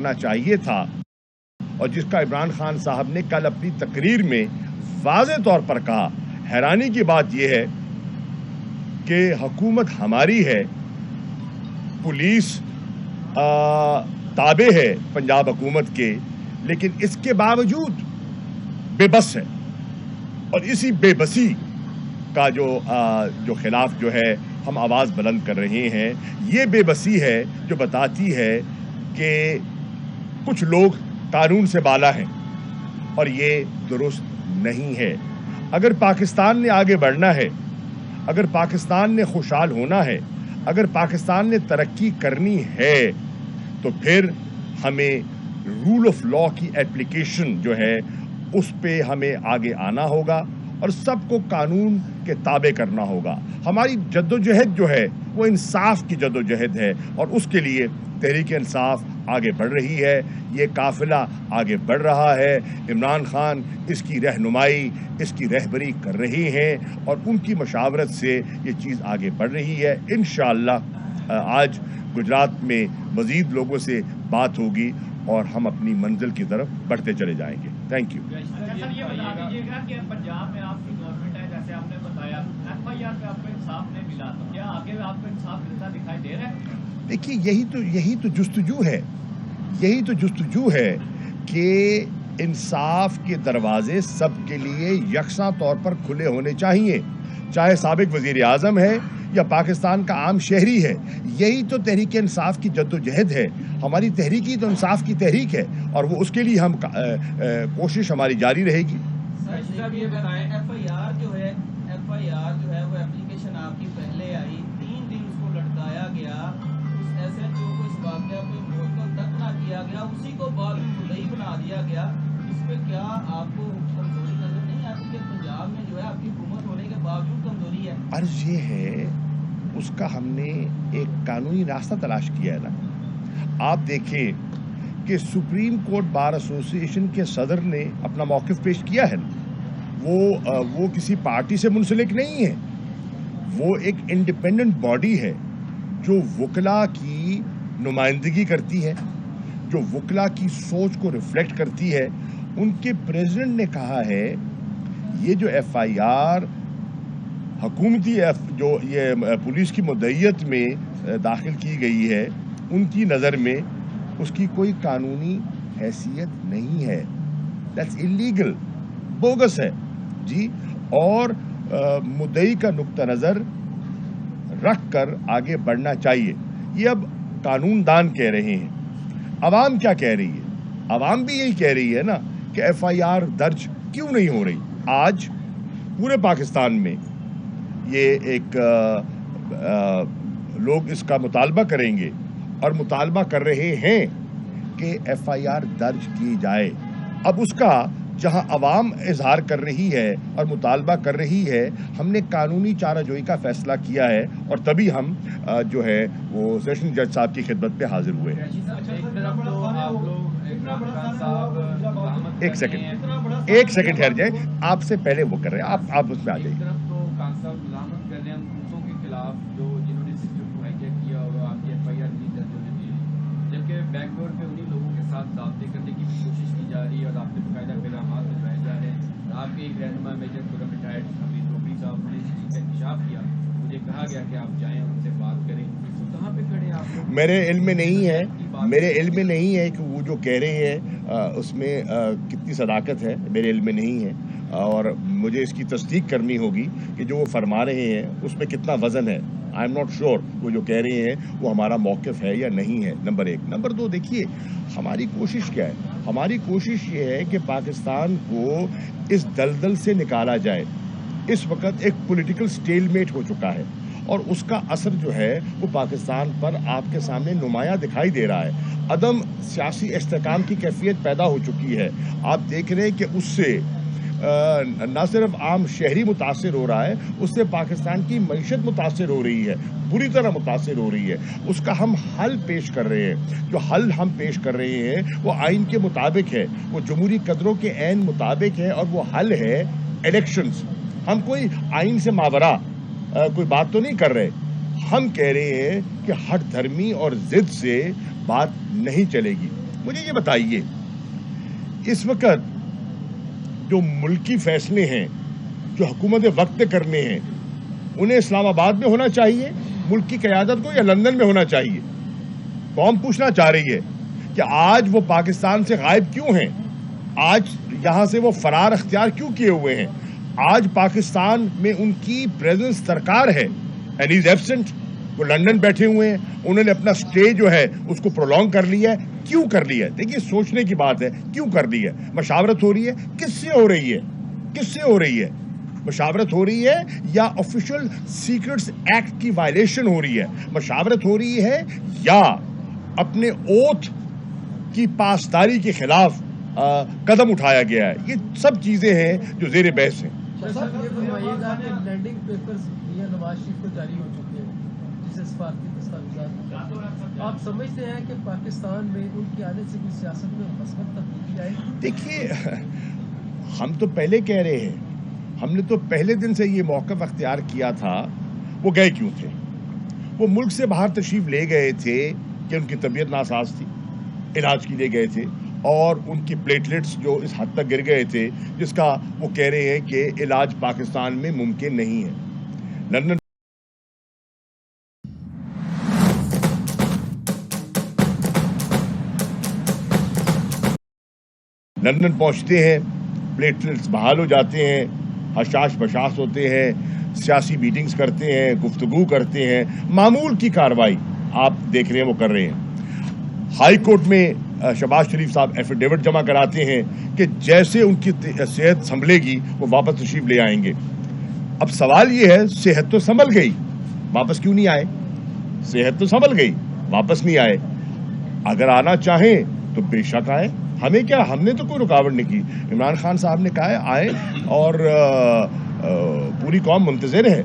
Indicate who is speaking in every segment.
Speaker 1: کرنا چاہیے تھا اور جس کا عمران خان صاحب نے کل اپنی تقریر میں واضح طور پر کہا. حیرانی کی بات یہ ہے کہ حکومت ہماری ہے, پولیس تابع ہے پنجاب حکومت کے, لیکن اس کے باوجود بے بس ہے. اور اسی بے بسی کا جو خلاف جو ہے ہم آواز بلند کر رہے ہیں. یہ بے بسی ہے جو بتاتی ہے کہ کچھ لوگ قانون سے بالا ہیں اور یہ درست نہیں ہے. اگر پاکستان نے آگے بڑھنا ہے, اگر پاکستان نے خوشحال ہونا ہے, اگر پاکستان نے ترقی کرنی ہے, تو پھر ہمیں رول آف لا کی اپلیکیشن جو ہے اس پہ ہمیں آگے آنا ہوگا اور سب کو قانون کے تابع کرنا ہوگا. ہماری جدوجہد جو ہے وہ انصاف کی جدوجہد ہے اور اس کے لیے تحریک انصاف آگے بڑھ رہی ہے. یہ قافلہ آگے بڑھ رہا ہے. عمران خان اس کی رہنمائی, اس کی رہبری کر رہے ہیں اور ان کی مشاورت سے یہ چیز آگے بڑھ رہی ہے. انشاءاللہ آج گجرات میں مزید لوگوں سے بات ہوگی اور ہم اپنی منزل کی طرف بڑھتے چلے جائیں گے. Thank you.
Speaker 2: سر یہ بتا دیجیے گا کہ پنجاب میں آپ کی گورنمنٹ ہے, جیسے آپ نے بتایا FIR پہ آپ کو انصاف نہیں ملا, تو کیا آگے آپ کو انصاف ملتا دکھائی دے رہا ہے؟
Speaker 1: دیکھیے یہی تو جستجو ہے, یہی تو جستجو ہے کہ انصاف کے دروازے سب کے لیے یکساں طور پر کھلے ہونے چاہیے, چاہے سابق وزیر اعظم ہے یا پاکستان کا عام شہری ہے. یہی تو تحریک انصاف کی جدوجہد ہے. ہماری تحریک ہی تو انصاف کی تحریک ہے اور وہ اس کے لیے ہم کوشش ہماری جاری رہے گی.
Speaker 3: صاحب یہ بتائیں, FIR جو ہے وہ اپلیکیشن آپ کی پہلے آئی, 3 دن اس کو لٹکایا گیا, اس SHO کو اس واقعہ پہ معطل تک نہ کیا گیا, اسی کو بعد مدعی بنا دیا گیا. اس پہ کیا آپ کو کمزوری نظر نہیں آتی کہ پنجاب میں جو ہے آپ کی حکومت ہونے کے باوجود کمزوری ہے؟
Speaker 1: عرض یہ ہے اس کا ہم نے ایک قانونی راستہ تلاش کیا ہے نا. آپ دیکھیں کہ سپریم کورٹ بار ایسوسی ایشن کے صدر نے اپنا موقف پیش کیا ہے. وہ کسی پارٹی سے منسلک نہیں ہے, وہ ایک انڈیپینڈنٹ باڈی ہے جو وکلاء کی نمائندگی کرتی ہے, جو وکلاء کی سوچ کو ریفلیکٹ کرتی ہے. ان کے پریزیڈنٹ نے کہا ہے یہ جو FIR حکومتی جو یہ پولیس کی مدعیت میں داخل کی گئی ہے, ان کی نظر میں اس کی کوئی قانونی حیثیت نہیں ہے. دیٹس انلیگل, بوگس ہے جی. اور مدعی کا نقطہ نظر رکھ کر آگے بڑھنا چاہیے. یہ اب قانون دان کہہ رہے ہیں, عوام کیا کہہ رہی ہے؟ عوام بھی یہی کہہ رہی ہے نا کہ FIR درج کیوں نہیں ہو رہی. آج پورے پاکستان میں یہ ایک لوگ اس کا مطالبہ کریں گے اور مطالبہ کر رہے ہیں کہ FIR درج کی جائے. اب اس کا جہاں عوام اظہار کر رہی ہے اور مطالبہ کر رہی ہے, ہم نے قانونی چارہ جوئی کا فیصلہ کیا ہے اور تبھی ہم جو ہے وہ سیشن جج صاحب کی خدمت پہ حاضر ہوئے. ایک سیکنڈ ٹھہر جائیں, آپ سے پہلے وہ کر رہے ہیں, آپ اس میں آ جائیے.
Speaker 4: بیک ڈور پہ انہیں لوگوں کے ساتھ ضابطے کرنے کی بھی کوشش کی جا رہی ہے اور آپ نے باقاعدہ پیغامات بھجوائے جا رہے ہیں. آپ کے ایک رہنما میجر خرم ریٹائرڈ حمید روبی صاحب نے اس چیز کا انکشاف کیا, مجھے کہا گیا کہ آپ جائیں ان سے بات کریں. تو کہاں پہ کھڑے ہیں آپ؟
Speaker 1: میرے علم میں نہیں ہے کہ وہ جو کہہ رہے ہیں اس میں کتنی صداقت ہے, میرے علم میں نہیں ہے اور مجھے اس کی تصدیق کرنی ہوگی کہ جو وہ فرما رہے ہیں اس میں کتنا وزن ہے. آئی ایم ناٹ شیور وہ جو کہہ رہے ہیں وہ ہمارا موقف ہے یا نہیں ہے, نمبر 1. نمبر 2, دیکھیے ہماری کوشش کیا ہے. ہماری کوشش یہ ہے کہ پاکستان کو اس دلدل سے نکالا جائے. اس وقت ایک پولیٹیکل سٹیل میٹ ہو چکا ہے اور اس کا اثر جو ہے وہ پاکستان پر آپ کے سامنے نمایاں دکھائی دے رہا ہے. عدم سیاسی استحکام کی کیفیت پیدا ہو چکی ہے. آپ دیکھ رہے ہیں کہ اس سے نہ صرف عام شہری متاثر ہو رہا ہے, اس سے پاکستان کی معیشت متاثر ہو رہی ہے, بری طرح متاثر ہو رہی ہے. اس کا ہم حل پیش کر رہے ہیں. جو حل ہم پیش کر رہے ہیں وہ آئین کے مطابق ہے, وہ جمہوری قدروں کے عین مطابق ہے اور وہ حل ہے الیکشنز. ہم کوئی آئین سے ماورا کوئی بات تو نہیں کر رہے. ہم کہہ رہے ہیں کہ ہٹ دھرمی اور ضد سے بات نہیں چلے گی. मुझे ये बताइए, इस वक्त जो मुल्की फैसले हैं, जो हुकूमत वक्त ने करने हैं, उन्हें इस्लामाबाद में होना चाहिए मुल्क की क़यादत को, या लंदन में होना चाहिए? कौम पूछना चाह रही है कि आज वो पाकिस्तान से गायब क्यों हैं, आज यहाँ से वो फरार अख्तियार क्यों किए हुए हैं, आज पाकिस्तान में उनकी प्रेजेंस दरकार है, एंड इज एब्सेंट। वो लंदन बैठे हुए हैं, उन्होंने अपना स्टे जो है उसको प्रोलॉन्ग कर लिया है। क्यों कर लिया है? देखिए, सोचने की बात है, क्यों कर ली है? मशावरत हो रही है, किससे हो रही है? किससे हो रही है? मशावरत हो रही है या ऑफिशियल सीक्रेट्स एक्ट की वायलेशन हो रही है? मशावरत हो रही है या अपने ओथ की पासदारी के खिलाफ कदम उठाया गया है? ये सब चीजें हैं जो जेर बहस हैं।
Speaker 5: लैंडिंग पेपर्स मियां नवाज शरीफ को जारी हो चुके हैं, जिसे सफारती दस्तावेजात। आप समझते हैं कि पाकिस्तान में उनके आने से भी सियासत में मस्बत तब्दीली आएगी?
Speaker 1: देखिए, हम तो पहले कह रहे हैं, हमने तो पहले दिन से ये मौक़िफ़ अख्तियार किया था। वो गए क्यों थे? वो मुल्क से बाहर तशरीफ ले गए थे कि उनकी तबीयत नासाज थी, इलाज के लिए गए थे, और उनकी प्लेटलेट्स जो इस हद तक गिर गए थे जिसका वो कह रहे हैं कि इलाज पाकिस्तान में मुमकिन नहीं है। लंदन लंदन पहुंचते हैं, प्लेटलेट्स बहाल हो जाते हैं, हशाश बशाश होते हैं, सियासी मीटिंग्स करते हैं, गुफ्तगू करते हैं, मामूल की कार्रवाई आप देख रहे हैं वो कर रहे हैं। हाई कोर्ट में शहबाज शरीफ साहब एफिडेविट जमा कराते हैं कि जैसे उनकी सेहत संभलेगी वो वापस तशरीफ ले आएंगे। अब सवाल ये है, सेहत तो संभल गई, वापस क्यों नहीं आए? सेहत तो संभल गई, वापस नहीं आए। अगर आना चाहें तो बेशक आए, हमें क्या, हमने तो कोई रुकावट नहीं की। इमरान खान साहब ने कहा है आए, और पूरी कौम मुंतज़िर है,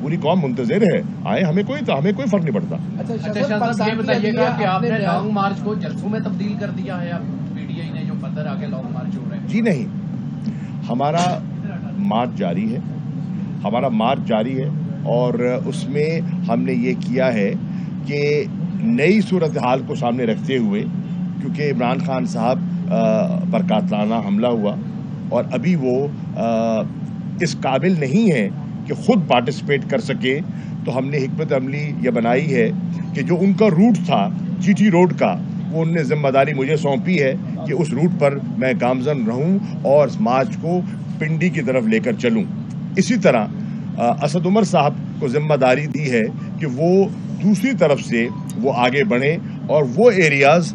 Speaker 1: पूरी कौम मुंतज़िर है, आए, हमें कोई फर्क नहीं पड़ता।
Speaker 4: अच्छा, ये बताइएगा कि आपने लॉन्ग मार्च को जलसों में तब्दील कर दिया है? अब पीटीआई ने जो पत्थर आके लॉन्ग मार्च हो रहे हैं।
Speaker 1: जी नहीं, हमारा मार्च जारी है, हमारा मार्च जारी है, और उसमें हमने ये किया है कि नई सूरत हाल को सामने रखते हुए, क्योंकि इमरान खान साहब पर कातलाना हमला हुआ और अभी वो इस काबिल नहीं है कि खुद पार्टिसिपेट कर सके, तो हमने हिकमत अमली ये बनाई है कि जो उनका रूट था जीटी रोड का, वो उनने जिम्मेदारी मुझे सौंपी है कि उस रूट पर मैं गामजन रहूं और मार्च को पिंडी की तरफ लेकर चलूं। इसी तरह असद उमर साहब को जिम्मेदारी दी है कि वो दूसरी तरफ से वो आगे बढ़े और वो एरियाज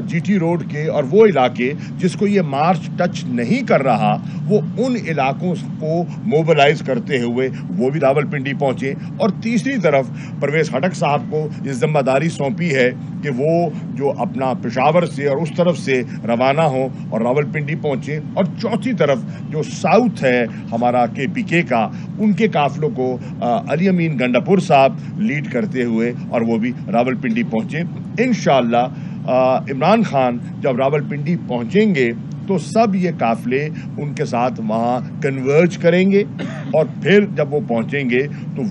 Speaker 1: जीटी रोड के और वो इलाके जिसको ये मार्च टच नहीं कर रहा, वो उन इलाकों को मोबिलाइज करते हुए वो भी रावलपिंडी पहुंचे। और तीसरी तरफ परवेज खटक साहब को ये जिम्मेदारी सौंपी है कि वो जो अपना पेशावर से और उस तरफ से रवाना हो और रावलपिंडी पहुंचे। और चौथी तरफ जो साउथ है हमारा KPK का, उनके काफिलों को अली अमीन गंडापुर साहब लीड करते हुए और वो भी रावलपिंडी पहुंचे। इंशाअल्लाह इमरान खान जब रावलपिंडी पहुंचेंगे तो सब ये काफिले उनके साथ वहाँ कन्वर्ज करेंगे, और फिर जब वो पहुंचेंगे तो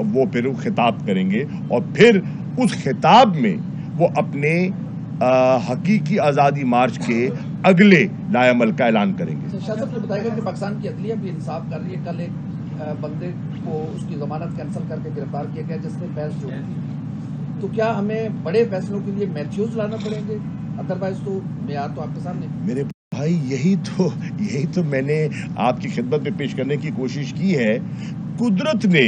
Speaker 1: वो फिर खिताब करेंगे, और फिर उस खिताब में वो अपने हकीकी आज़ादी मार्च के अगले लाएअमल का ऐलान करेंगे।
Speaker 6: शाह साहब ने बताया कि पाकिस्तान की अदलिया भी इंसाफ कर रही है। कल एक बंदे को उसकी जमानत कैंसिल करके गिरफ्तार किया गया जिसने बहस जोड़ी थी। तो क्या हमें बड़े फैसलों के लिए मैथ्यूज लाना पड़ेंगे? अदरवाइज तो मेयार तो आपके सामने।
Speaker 1: मेरे भाई, यही तो मैंने आपकी खिदमत में पेश करने की कोशिश की है। कुदरत ने,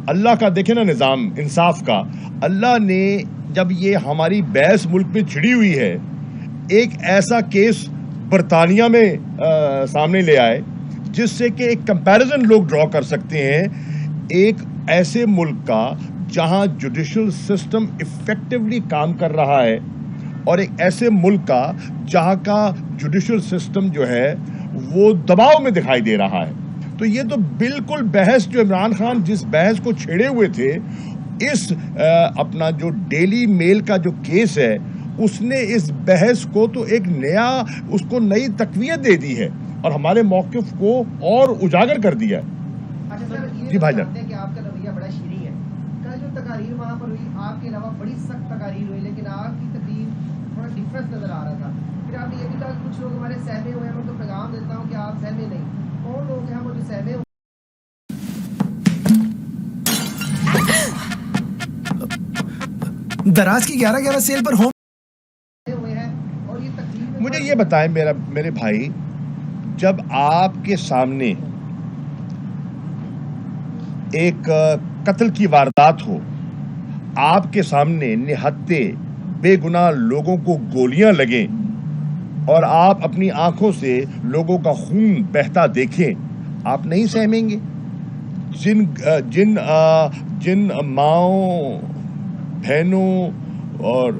Speaker 1: अल्लाह का देखे ना निज़ाम इंसाफ का, अल्लाह ने जब ये हमारी बहस मुल्क में छिड़ी हुई है, एक ऐसा केस बरतानिया में सामने ले आए जिससे कि एक कंपैरिजन लोग ड्रॉ कर सकते हैं। एक ऐसे मुल्क का जहां जुडिशल सिस्टम इफेक्टिवली काम कर रहा है, और एक ऐसे मुल्क का जहां का जुडिशल सिस्टम जो है वो दबाव में दिखाई दे रहा है। तो ये तो बिल्कुल बहस, जो इमरान खान जिस बहस को छेड़े हुए थे, इस अपना जो डेली मेल का जो केस है, उसने इस बहस को तो एक नया, उसको नई तकवीयत दे दी है और हमारे मौक़िफ़ को और उजागर कर दिया है।
Speaker 7: अच्छा सर, ये
Speaker 1: जी भाईजान,
Speaker 7: कि आपका रवैया बड़ा शीरी है। कल जो तकारीर वहाँ पर हुई, आपके अलावा बड़ी सख्त तकारीर हुई, लेकिन आपकी तकरीर थोड़ा डिफरेंस नजर आ रहा था। फिर आपने ये भी कहा कि कुछ लोग हमारे सहमे हुए हैं, मैं उनको पैगाम देता हूँ कि आप सहमे नहीं। कौन लोग हैं वो जो सहमे
Speaker 8: दराज की 11-11 सेल पर होम
Speaker 7: हुए हैं और ये तकलीफ
Speaker 1: मुझे ये बताएं मेरे भाई, जब आपके सामने एक कत्ल की वारदात हो, आपके सामने निहत्ते बेगुनाह लोगों को गोलियां लगें और आप अपनी आंखों से लोगों का खून बहता देखें, आप नहीं सहमेंगे? जिन माओं, बहनों और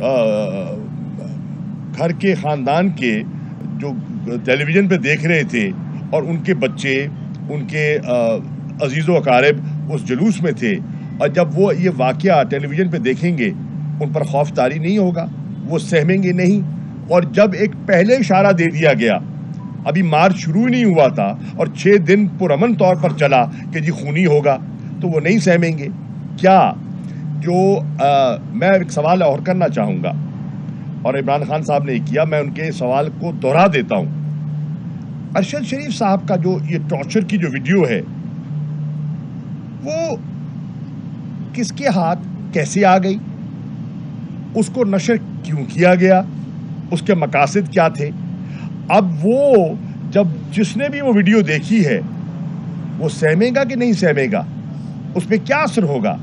Speaker 1: घर के खानदान के जो टेलीविजन पे देख रहे थे और उनके बच्चे, उनके अजीज़ो अकारिब उस जुलूस में थे, और जब वो ये वाक़या टेलीविज़न पे देखेंगे उन पर खौफ तारी नहीं होगा, वो सहमेंगे नहीं। और जब एक पहले इशारा दे दिया गया, अभी मार्च शुरू ही नहीं हुआ था और 6 दिन पुरअमन तौर पर चला कि जी खूनी होगा, तो वो नहीं सहमेंगे क्या? मैं एक सवाल और करना चाहूँगा और इमरान खान साहब ने किया, मैं उनके सवाल को दोहरा देता हूँ। अरशद शरीफ साहब का जो ये टॉर्चर की जो वीडियो है, वो किसके हाथ कैसे आ गई, उसको नशर क्यों किया गया, उसके मकासद क्या थे? अब वो जब जिसने भी वो वीडियो देखी है वो सहमेगा कि नहीं सहमेगा? उस पर क्या असर होगा?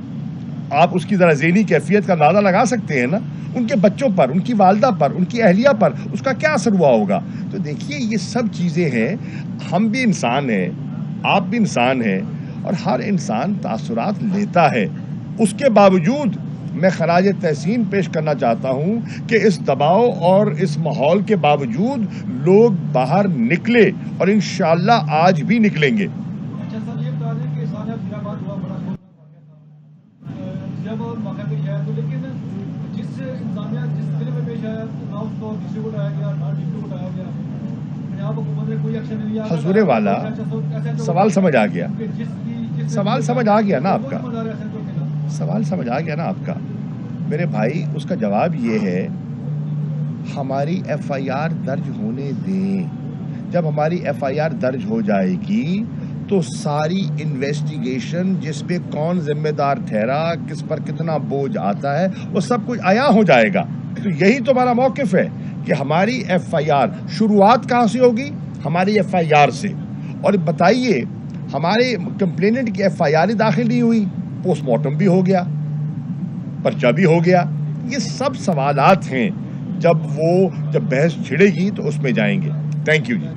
Speaker 1: आप उसकी ज़रा ज़हनी कैफियत का अंदाज़ा लगा सकते हैं ना। उनके बच्चों पर, उनकी वालदा पर, उनकी अहलिया पर उसका क्या असर हुआ होगा? तो देखिए, ये सब चीज़ें हैं। हम भी इंसान हैं, आप भी इंसान हैं, और हर इंसान तासुरात लेता है। उसके बावजूद मैं खराज तहसीन पेश करना चाहता हूँ कि इस दबाव और इस माहौल के बावजूद लोग बाहर निकले और इंशाअल्लाह आज भी निकलेंगे।
Speaker 9: अच्छा सर, ये बता दें कि सानिया फिराबाद हुआ बड़ा जब मौके पे गया, तो लेकिन जिस इंसानिया जिस फिल्म में पेश आया ना उसको डिस्ट्रीब्यूट आया गया, ना डिस्ट्रीब्यूट आया गया, पंजाब हुकूमत ने कोई एक्शन नहीं लिया।
Speaker 1: हजूरे वाला सवाल समझ आ गया, सवाल समझ आ गया ना आपका, सवाल समझ आ गया ना आपका मेरे भाई। उसका जवाब ये है, हमारी FIR दर्ज होने दें। जब हमारी FIR दर्ज हो जाएगी तो सारी इन्वेस्टिगेशन, जिस पे कौन जिम्मेदार ठहरा, किस पर कितना बोझ आता है, वो सब कुछ आया हो जाएगा। तो यही तो हमारा मौक़िफ़ है कि हमारी FIR शुरुआत कहाँ से होगी? हमारी FIR से। और बताइए, हमारे कंप्लेनेंट की FIR ही दाखिल नहीं हुई, पोस्टमार्टम भी हो गया, पर्चा भी हो गया। ये सब सवालात हैं, जब बहस छिड़ेगी तो उसमें जाएंगे। Thank you ji.